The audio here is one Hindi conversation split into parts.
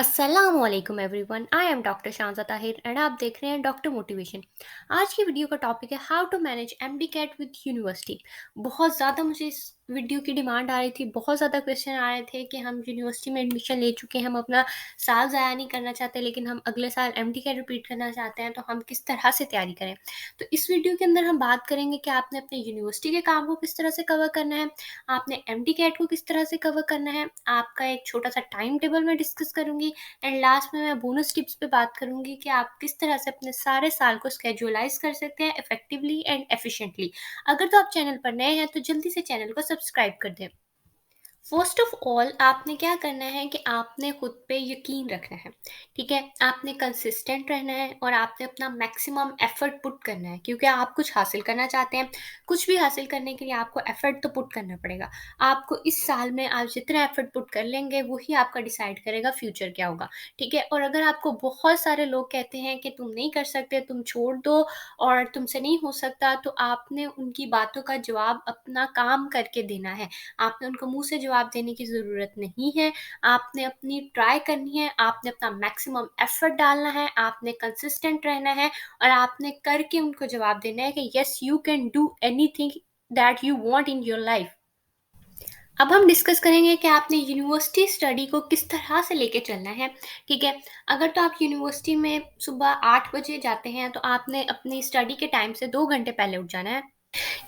अस्सलामुअलैकुम everyone, I am doctor Shanza Tahir and आप देख रहे हैं डॉक्टर मोटिवेशन। आज की वीडियो का टॉपिक है how to manage MDCAT with university. बहुत ज़्यादा मुझे इस वीडियो की डिमांड आ रही थी, बहुत ज़्यादा क्वेश्चन आ रहे थे कि हम यूनिवर्सिटी में एडमिशन ले चुके हैं, हम अपना साल ज़ाया नहीं करना चाहते, लेकिन हम अगले साल एमडी कैट रिपीट करना चाहते हैं, तो हम किस तरह से तैयारी करें। तो इस वीडियो के अंदर हम बात करेंगे कि आपने अपने यूनिवर्सिटी के काम को किस तरह से कवर करना है, आपने एमडी कैट को किस तरह से कवर करना है, आपका एक छोटा सा टाइम टेबल मैं डिस्कस करूंगी एंड लास्ट में मैं बोनस टिप्स पे बात करूंगी कि आप किस तरह से अपने सारे साल को स्केड्यूलाइज कर सकते हैं इफेक्टिवली एंड एफिशिएंटली। अगर तो आप चैनल पर नए हैं तो जल्दी से चैनल को सब्सक्राइब कर दें। फर्स्ट ऑफ ऑल आपने क्या करना है कि आपने खुद पे यकीन रखना है। ठीक है, आपने कंसिस्टेंट रहना है और आपने अपना मैक्सिमम एफर्ट पुट करना है, क्योंकि आप कुछ हासिल करना चाहते हैं। कुछ भी हासिल करने के लिए आपको एफर्ट तो पुट करना पड़ेगा। आपको इस साल में आप जितना एफर्ट पुट कर लेंगे वही आपका डिसाइड करेगा फ्यूचर क्या होगा। ठीक है, और अगर आपको बहुत सारे लोग कहते हैं कि तुम नहीं कर सकते, तुम छोड़ दो और तुमसे नहीं हो सकता, तो आपने उनकी बातों का जवाब अपना काम करके देना है। आपने उनको मुँह से जवाब देने की ज़रूरत नहीं है। आपने अपनी ट्राई करनी है, आपने अपना मैक्सिमम एफ़र्ट डालना है, आपने कंसिस्टेंट रहना है और आपने करके उनको जवाब देना है कि yes you can do anything that you want in your life. अब हम डिस्कस करेंगे कि आपने यूनिवर्सिटी स्टडी को किस तरह से लेके चलना है। ठीक है, अगर तो आप यूनिवर्सिटी में सुबह 8 बजे जाते हैं तो आपने अपनी स्टडी के टाइम से 2 घंटे पहले उठ जाना है।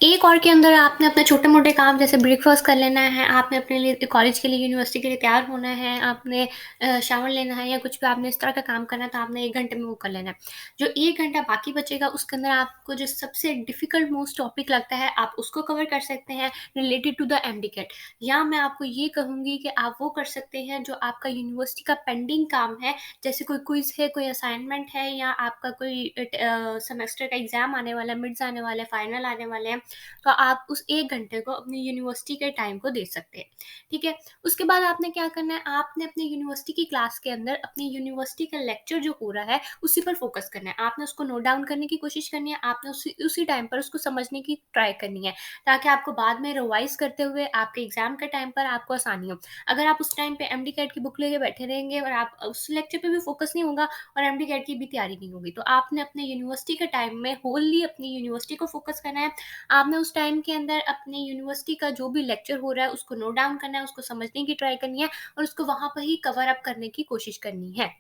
एक और के अंदर आपने अपने छोटे-मोटे काम जैसे ब्रेकफ़ास्ट कर लेना है, आपने अपने लिए कॉलेज के लिए, यूनिवर्सिटी के लिए तैयार होना है, आपने शावर लेना है या कुछ भी आपने इस तरह का काम करना है, तो आपने 1 घंटे में वो कर लेना है। जो 1 घंटा बाकी बचेगा उसके अंदर आपको जो सबसे डिफ़िकल्ट मोस्ट टॉपिक लगता है, आप उसको कवर कर सकते हैं रिलेटेड टू द एमडीकैट। या मैं आपको ये कहूँगी कि आप वो कर सकते हैं जो आपका यूनिवर्सिटी का पेंडिंग काम है, जैसे कोई क्विज़ है, कोई असाइनमेंट है या आपका कोई सेमेस्टर का एग्ज़ाम आने वाला है, मिड्स आने वाले हैं, फाइनल आने वाले हैं। तो आप उस 1 घंटे को अपनी यूनिवर्सिटी के टाइम को दे सकते हैं। ठीक है? उसके बाद आपने क्या करना है, आपने अपनी यूनिवर्सिटी की क्लास के अंदर अपनी यूनिवर्सिटी का लेक्चर जो हो रहा है, उसी पर फ़ोकस करना है। आपने उसको नोट डाउन करने की कोशिश करनी है, आपने उसी उसी टाइम पर उसको समझने की ट्राई करनी है, ताकि आपको बाद में रिवाइज़ करते हुए आपके एग्ज़ाम के टाइम पर आपको आसानी हो। अगर आप उस टाइम पे एमडी कैट की बुक लेके बैठे रहेंगे और आप उस लेक्चर पे भी फ़ोकस नहीं होगा और एमडी कैट की भी तैयारी नहीं होगी, तो आपने अपने यूनिवर्सिटी के टाइम में होली अपनी यूनिवर्सिटी को फ़ोकस करना है। आपने उस टाइम के अंदर अपनी यूनिवर्सिटी का जो भी लेक्चर हो रहा है उसको नोट डाउन करना है, उसको समझने की ट्राई करनी है और उसको वहाँ पर ही कवर अप करने की कोशिश करनी है।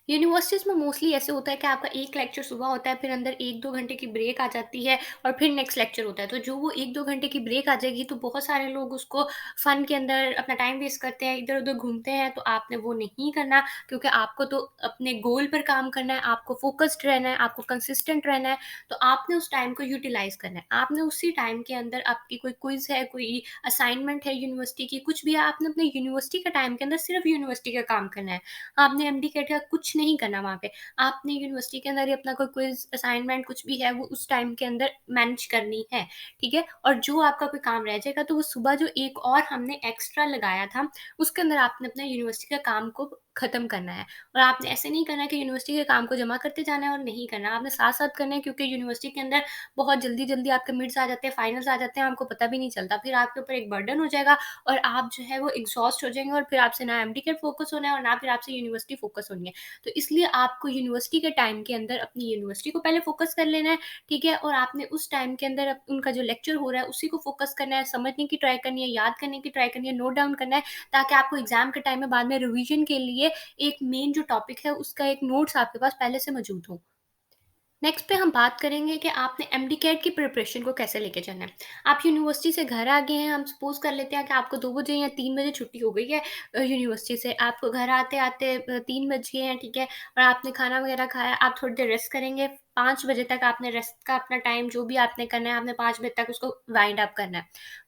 यूनिवर्सिटीज़ में मोस्टली ऐसे होता है कि आपका एक लेक्चर सुबह होता है, फिर अंदर 1-2 घंटे की ब्रेक आ जाती है और फिर नेक्स्ट लेक्चर होता है। तो जो वो 1-2 घंटे की ब्रेक आ जाएगी तो बहुत सारे लोग उसको फ़न के अंदर अपना टाइम वेस्ट करते हैं, इधर-उधर घूमते हैं, तो आपने वो नहीं करना, क्योंकि आपको तो अपने गोल पर काम करना है, आपको फ़ोकस्ड रहना है, आपको कंसिस्टेंट रहना है, तो आपने उस टाइम को यूटिलाइज़ करना है। आपने उसी टाइम के अंदर आपकी कोई क्विज़ है, कोई असाइनमेंट है यूनिवर्सिटी की, कुछ भी है, आपने अपने यूनिवर्सिटी के टाइम के अंदर सिर्फ़ यूनिवर्सिटी का काम करना है। आपने एमडी कैट का कुछ नहीं करना वहाँ पे। आपने यूनिवर्सिटी के अंदर ही अपना कोई क्विज़, असाइनमेंट कुछ भी है वो उस टाइम के अंदर मैनेज करनी है, ठीक है? और जो आपका कोई काम रह जाएगा तो वो सुबह जो एक और हमने एक्स्ट्रा लगाया था, उसके अंदर आपने अपना यूनिवर्सिटी का काम को ख़त्म करना है। और आपने ऐसे नहीं करना है कि यूनिवर्सिटी के काम को जमा करते जाना है और नहीं करना, आपने साथ-साथ करना है, क्योंकि यूनिवर्सिटी के अंदर बहुत जल्दी-जल्दी आपके मिड्स आ जाते हैं, फाइनल्स आ जाते हैं, आपको पता भी नहीं चलता। फिर आपके ऊपर एक बर्डन हो जाएगा और आप जो है वो एग्ज़ॉस्ट हो जाएँगे और फिर आपसे ना एमडी कैट फ़ोकस होना है और ना फिर आपसे यूनिवर्सिटी फ़ोकस होनी है। तो इसलिए आपको यूनिवर्सिटी के टाइम के अंदर अपनी यूनिवर्सिटी को पहले फ़ोकस कर लेना है, ठीक है? और आपने उस टाइम के अंदर उनका जो लेक्चर हो रहा है उसी को फ़ोकस करना है, समझने की ट्राई करनी है, याद करने की ट्राई करनी है, नोट डाउन करना है, ताकि आपको एग्ज़ाम के टाइम में बाद में रिवीजन के लिए एक मेन जो टॉपिक है उसका एक नोट्स आपके पास पहले से मौजूद हो। नेक्स्ट पे हम बात करेंगे कि आपने एमडी कैट की प्रिपरेशन को कैसे लेके चलना है। आप यूनिवर्सिटी से घर आ गए हैं, हम सपोज़ कर लेते हैं कि आपको 2 बजे या 3 बजे छुट्टी हो गई है यूनिवर्सिटी से। आपको घर आते-आते 3 बज गए हैं, ठीक है? और आपने खाना वगैरह खाया, आप थोड़ी देर रेस्ट करेंगे। 5 बजे तक आपने रेस्ट का अपना टाइम जो भी आपने करना है, आपने 5 बजे तक उसको वाइंड अप करना है।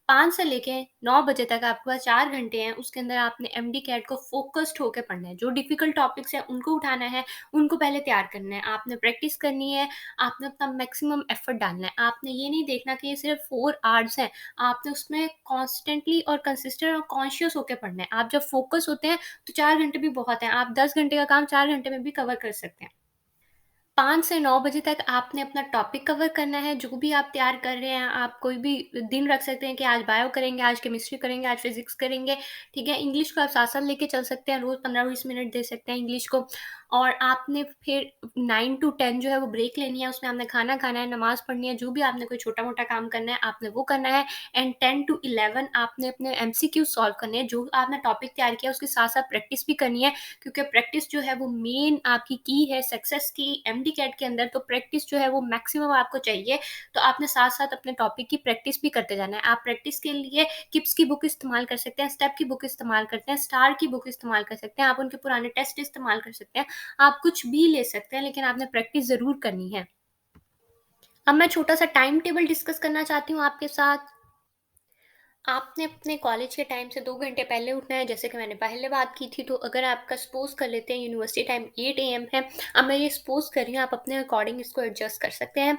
5 से लेके 9 बजे तक आपके पास 4 घंटे हैं, उसके अंदर आपने एमडी कैट को फ़ोकस्ड होके पढ़ना है। जो डिफ़िकल्ट टॉपिक्स हैं, उनको उठाना है, उनको पहले तैयार करना है। आपने प्रैक्टिस करनी है, आपने अपना मैक्सिमम एफर्ट डालना है। आपने ये नहीं देखना कि ये सिर्फ़ 4 आवर्स हैं, आपने उसमें कॉन्स्टेंटली और कंसिस्टेंट और कॉन्शियस होके पढ़ना है। आप जब फ़ोकस होते हैं, तो 4 घंटे भी बहुत हैं। आप 10 घंटे का काम 4 घंटे में भी कवर कर सकते हैं। 5 से 9 बजे तक आपने अपना टॉपिक कवर करना है, जो भी आप तैयार कर रहे हैं, आप कोई भी दिन रख सकते हैं कि आज बायो करेंगे, आज केमिस्ट्री करेंगे, आज फिज़िक्स करेंगे, ठीक है? इंग्लिश को आप साथ-साथ लेके चल सकते हैं, रोज़ 15-20 मिनट दे सकते हैं इंग्लिश को। और आपने फिर 9 टू 10 जो है वो ब्रेक लेनी है, उसमें आपने खाना खाना है, नमाज़ पढ़नी है, जो भी आपने कोई छोटा-मोटा काम करना है, आपने वो करना है। एंड 10 टू 11 आपने अपने एमसीक्यू सॉल्व करने हैं, जो आपने टॉपिक तैयार किया, उसके साथ-साथ प्रैक्टिस भी करनी है, क्योंकि प्रैक्टिस जो है वो मेन आपकी की है सक्सेस की एमडी कैट के अंदर। तो प्रैक्टिस जो है वो मैक्सिमम आपको चाहिए। तो आपने साथ-साथ अपने टॉपिक की प्रैक्टिस भी करते जाना है। आप प्रैक्टिस के लिए किप्स की बुक इस्तेमाल कर सकते हैं, स्टेप की बुक इस्तेमाल करते हैं, स्टार की बुक इस्तेमाल कर सकते हैं, आप उनके पुराने टेस्ट इस्तेमाल कर सकते हैं। आप कुछ भी ले सकते हैं, लेकिन आपने प्रैक्टिस ज़रूर करनी है। अब मैं छोटा-सा टाइम टेबल डिस्कस करना चाहती हूँ आपके साथ। आपने अपने कॉलेज के टाइम से 2 घंटे पहले उठना है, जैसे कि मैंने पहले बात की थी। तो अगर आपका सपोज़ कर लेते हैं यूनिवर्सिटी टाइम 8 एएम है, अब मैं ये सपोज़ कर रही हूँ, आप अपने अकॉर्डिंग इसको एडजस्ट कर सकते हैं।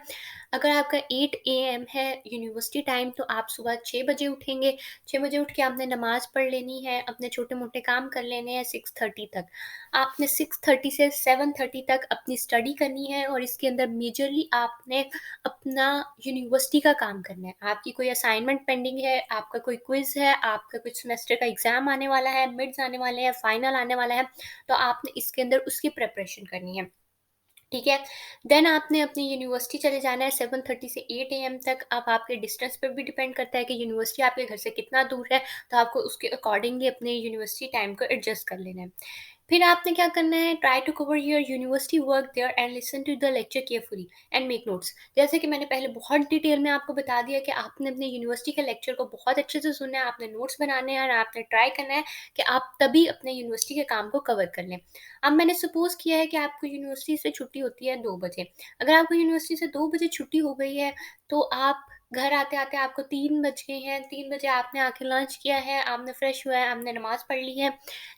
अगर आपका 8 एएम है यूनिवर्सिटी टाइम, तो आप सुबह 6 बजे उठेंगे। 6 बजे उठ के आपने नमाज़ पढ़ लेनी है, अपने छोटे-मोटे काम कर लेने हैं 6:30 तक। आपने 6:30 से 7:30 तक अपनी स्टडी करनी है, और इसके अंदर मेजरली आपने अपना यूनिवर्सिटी का काम करना है। आपकी कोई असाइनमेंट पेंडिंग है, आपका कोई क्विज़ है, आपका कुछ सेमेस्टर का एग्ज़ाम आने वाला है, मिड्स आने वाले हैं, फाइनल आने वाला है, तो आपने इसके अंदर उसकी प्रिपरेशन करनी है। ठीक है? देन आपने अपनी यूनिवर्सिटी चले जाना है 7:30 से 8 एएम तक। अब आपके डिस्टेंस पे भी डिपेंड करता है कि यूनिवर्सिटी आपके घर से कितना दूर है, तो आपको उसके अकॉर्डिंगली अपने यूनिवर्सिटी टाइम को एडजस्ट कर लेना है। फिर आपने क्या करना है, try to cover your university work there and listen to the lecture carefully and make notes. जैसे कि मैंने पहले बहुत डिटेल में आपको बता दिया कि आपने अपने यूनिवर्सिटी के लेक्चर को बहुत अच्छे से सुनना है, आपने नोट्स बनाने हैं, और आपने ट्राई करना है कि आप तभी अपने यूनिवर्सिटी के काम को कवर कर लें। अब मैंने सपोज़ किया है कि आपको यूनिवर्सिटी से छुट्टी होती है 2 बजे। अगर आपको यूनिवर्सिटी से 2 बजे छुट्टी हो गई है, तो आप घर आते-आते आपको 3 बज गए हैं। 3 बजे आपने आके लंच किया है, आपने फ्रेश हुआ है, आपने नमाज़ पढ़ ली है।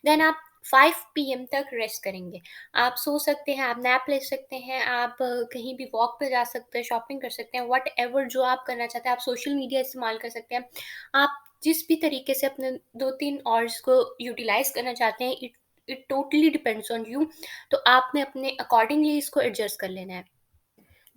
देन आप 5 पीएम तक रेस्ट करेंगे। आप सो सकते हैं, आप नैप ले सकते हैं, आप कहीं भी वॉक पे जा सकते हैं, शॉपिंग कर सकते हैं, व्हाटएवर जो आप करना चाहते हैं। आप सोशल मीडिया इस्तेमाल कर सकते हैं। आप जिस भी तरीके से अपने 2-3 आवर्स को यूटिलाइज़ करना चाहते हैं, it it totally depends on you. तो आपने अपने अकॉर्डिंगली इसको एडजस्ट कर लेना है।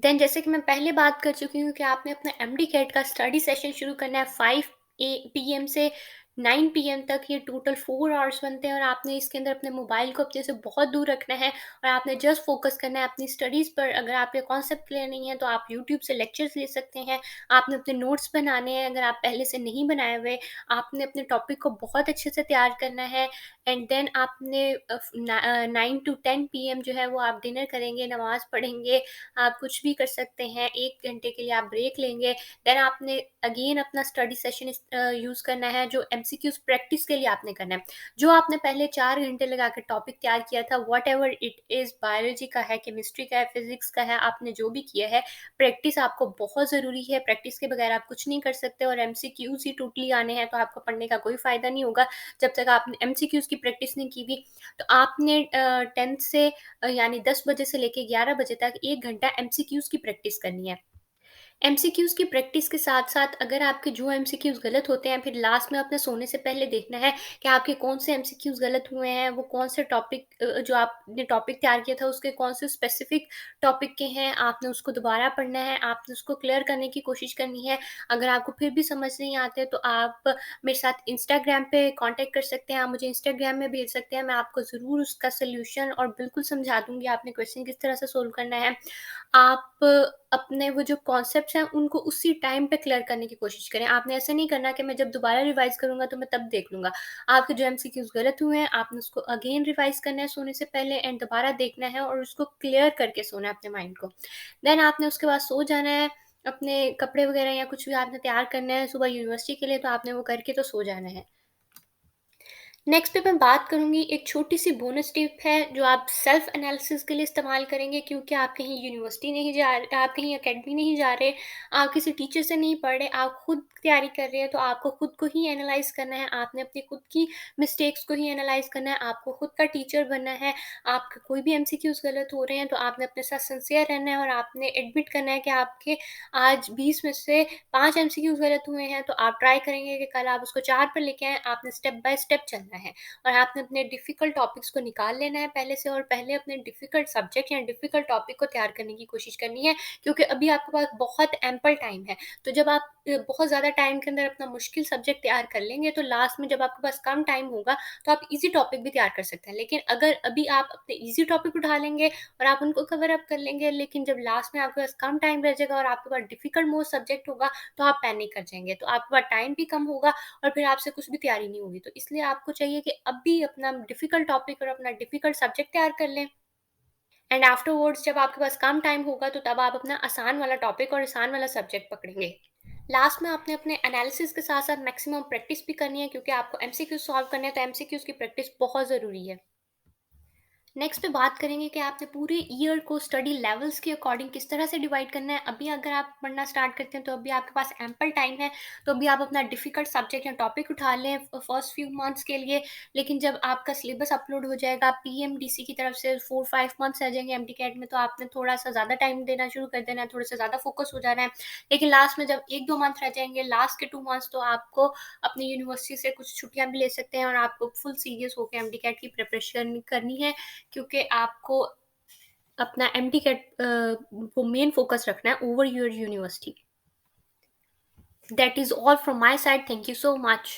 देन जैसे कि मैं पहले बात कर चुकी हूँ कि आपने अपना एमडी कैट का स्टडी सेशन शुरू करना है 5 पीएम से 9 पीएम तक। ये टोटल 4 आवर्स बनते हैं, और आपने इसके अंदर अपने मोबाइल को अपने से बहुत दूर रखना है, और आपने जस्ट फोकस करना है अपनी स्टडीज़ पर। अगर आपके कॉन्सेप्ट क्लियर नहीं है, तो आप यूट्यूब से लेक्चर्स ले सकते हैं। आपने अपने नोट्स बनाने हैं, अगर आप पहले से नहीं बनाए हुए। आपने अपने टॉपिक को बहुत अच्छे से तैयार करना है। एंड देन आपने 9 टू 10 पीएम जो है वो आप डिनर करेंगे, नमाज़ पढ़ेंगे, आप कुछ भी कर सकते हैं। 1 घंटे के लिए आप ब्रेक लेंगे। देन आपने अगेन अपना स्टडी सेशन यूज़ करना है, जो एमसीक्यूज़ प्रैक्टिस के लिए आपने करना है। जो आपने पहले 4 घंटे लगा के टॉपिक तैयार किया था, व्हाटएवर इट इज़, बायोलॉजी का है, केमिस्ट्री का है, फिज़िक्स का है, आपने जो भी किया है, प्रैक्टिस आपको बहुत ज़रूरी है। प्रैक्टिस के बगैर आप कुछ नहीं कर सकते, और एमसीक्यूज़ ही टोटली आने हैं, तो आपको पढ़ने का कोई फ़ायदा नहीं होगा जब तक आपने एमसीक्यूज़ की प्रैक्टिस नहीं की हुई। तो आपने 10 से यानी 10 बजे से लेके 11 बजे तक 1 घंटा एमसीक्यूज़ की प्रैक्टिस करनी है। एमसीक्यूज़ की प्रैक्टिस के साथ-साथ अगर आपके जो एमसीक्यूज़ गलत होते हैं, फिर लास्ट में अपने सोने से पहले देखना है कि आपके कौन से एमसीक्यूज़ गलत हुए हैं, वो कौन से टॉपिक जो आपने टॉपिक तैयार किया था, उसके कौन से स्पेसिफ़िक टॉपिक के हैं, आपने उसको दोबारा पढ़ना है, आपने उसको क्लियर करने की कोशिश करनी है। अगर आपको फिर भी समझ नहीं आते, तो आप मेरे साथ इंस्टाग्राम पे कॉन्टैक्ट कर सकते हैं, आप मुझे इंस्टाग्राम में भेज सकते हैं, मैं आपको ज़रूर उसका सॉल्यूशन और बिल्कुल समझा दूँगी, आपने क्वेश्चन किस तरह से सोल्व करना है। आप अपने वो जो कॉन्सेप्ट्स हैं, उनको उसी टाइम पे क्लियर करने की कोशिश करें। आपने ऐसा नहीं करना कि मैं जब दोबारा रिवाइज़ करूँगा तो मैं तब देख लूँगा। आपके जो एमसीक्यूज़ गलत हुए हैं, आपने उसको अगेन रिवाइज़ करना है सोने से पहले, एंड दोबारा देखना है और उसको क्लियर करके सोना है अपने माइंड को। देन आपने उसके बाद सो जाना है, अपने कपड़े वगैरह या कुछ भी आपने तैयार करना है सुबह यूनिवर्सिटी के लिए, तो आपने वो करके तो सो जाना है। नेक्स्ट पे मैं बात करूँगी, एक छोटी-सी बोनस टिप है जो आप सेल्फ एनालिसिस के लिए इस्तेमाल करेंगे, क्योंकि आप कहीं यूनिवर्सिटी नहीं जा रहे, आप कहीं अकेडमी नहीं जा रहे, आप किसी टीचर से नहीं पढ़ रहे, आप खुद तैयारी कर रहे हैं, तो आपको खुद को ही एनालाइज़ करना है, आपने अपनी खुद की मिस्टेक्स को ही एनालाइज़ करना है, आपको खुद का टीचर बनना है। आपके कोई भी एमसीक्यूज़ गलत हो रहे हैं, तो आपने अपने साथ सिंसियर रहना है, और आपने एडमिट करना है कि आपके आज 20 में से 5 एमसीक्यूज़ गलत हुए हैं, तो आप ट्राई करेंगे कि कल आप उसको 4 पर लेके आएँ, आपने स्टेप बाय स्टेप चलना है। जाना है और आपने अपने डिफ़िकल्ट टॉपिक्स को निकाल लेना है पहले से और पहले अपने डिफ़िकल्ट सब्जेक्ट या डिफ़िकल्ट टॉपिक को तैयार करने की कोशिश करनी है, क्योंकि अभी आपके पास बहुत एम्पल टाइम है। तो जब आप बहुत ज़्यादा टाइम के अंदर अपना मुश्किल सब्जेक्ट तैयार कर लेंगे, तो लास्ट में जब आपके पास कम टाइम होगा, तो आप ईज़ी टॉपिक भी तैयार कर सकते हैं। लेकिन अगर अभी आप अपने ईज़ी टॉपिक उठा लेंगे और आप उनको कवर अप कर लेंगे, लेकिन जब लास्ट में आपके पास कम टाइम रह जाएगा और आपके पास डिफ़िकल्ट मोस्ट सब्जेक्ट होगा, तो आप पैनिक कर जाएँगे। तो आपके पास टाइम भी कम होगा और फिर आपसे कुछ भी तैयारी नहीं होगी। तो इसलिए आपको चाहिए कि अभी अपना डिफ़िकल्ट टॉपिक और अपना डिफ़िकल्ट सब्जेक्ट तैयार कर लें। एंड आफ्टरवर्ड्स जब आपके पास कम टाइम होगा, तो तब आप अपना आसान वाला टॉपिक और आसान वाला सब्जेक्ट पकड़ेंगे। लास्ट में आपने अपने एनालिसिस के साथ-साथ मैक्सिमम प्रैक्टिस भी करनी है, क्योंकि आपको एमसीक्यूज़ सॉल्व करने हैं, तो एमसीक्यूज़ की प्रैक्टिस बहुत ज़रूरी है। नेक्स्ट पे बात करेंगे कि आपने पूरे ईयर को स्टडी लेवल्स के अकॉर्डिंग किस तरह से डिवाइड करना है। अभी अगर आप पढ़ना स्टार्ट करते हैं, तो अभी आपके पास एम्पल टाइम है, तो अभी आप अपना डिफ़िकल्ट सब्जेक्ट या टॉपिक उठा लें फर्स्ट फ्यू मंथ्स के लिए। लेकिन जब आपका सिलेबस अपलोड हो जाएगा, पीएमडीसी की तरफ से 4-5 मंथ्स रह जाएँगे एमटीकैट में, तो आपने थोड़ा-सा ज़्यादा टाइम देना शुरू कर देना है, थोड़ा-सा ज़्यादा फोकस हो जाना है। लेकिन लास्ट में जब 1-2 मंथ रह जाएँगे, लास्ट के 2 मंथ्स, तो आपको अपनी यूनिवर्सिटी से कुछ छुट्टियाँ भी ले सकते हैं और आपको फुल सीरियस होके एमटीकैट की प्रिपरेशन करनी है, क्योंकि आपको अपना एमटीकैट वो मेन फोकस रखना है over your university. That is all from my side. Thank you so much.